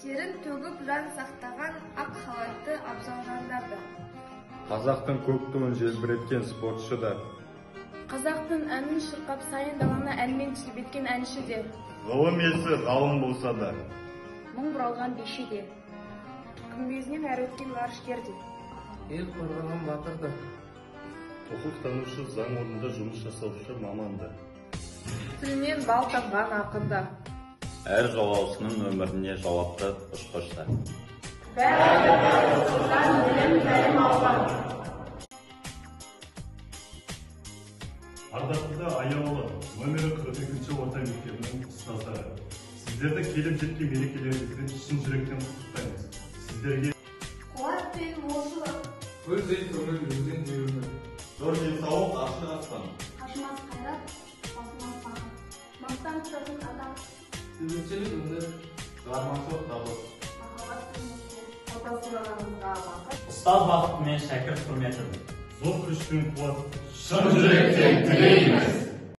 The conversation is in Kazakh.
Терін төгіп жан сақтаған ақ халатты абзал жандар да. Қазақтың көк туын желбіреткен спортшы да. Қазақтың әнін шырқап сайын даланы әнмен тербеткен әнші де. Ғылым иесі ғалым болса да. Мың бұралған бейші де. Күмбезінен әрі өткен ғарышкер де. Ел қорғаған батыр да. Құқықтанушы, заң орнында жұмыс жасаушы маман да. Тілінен бал тамған ақын да. Әр жолаушының өміріне жауапты ұшқыш та. Ардақтыда Аяулы, номері 42-ші орта мектебінің ұстаздары. Сіздерді келіп жеткен мерекелеріңізбен шын жүректен құттықтаймыз. Сіздерге Қуат пен молшылық, Көлдей көңіл өзен деуіні. Зор денсаулық, ашық аспан. қашмас қайрат, басылмас бақыт. Мақтан тұтатын атақ, Төбеншілік өмір. Шығармашылық табыс. махаббат пен мұсқыл. Отасыларыңызға бақыт. Ұстаз бақыт мен шәкірт құрметі. зор күш пен қуат, Шын жүректен тілейміз.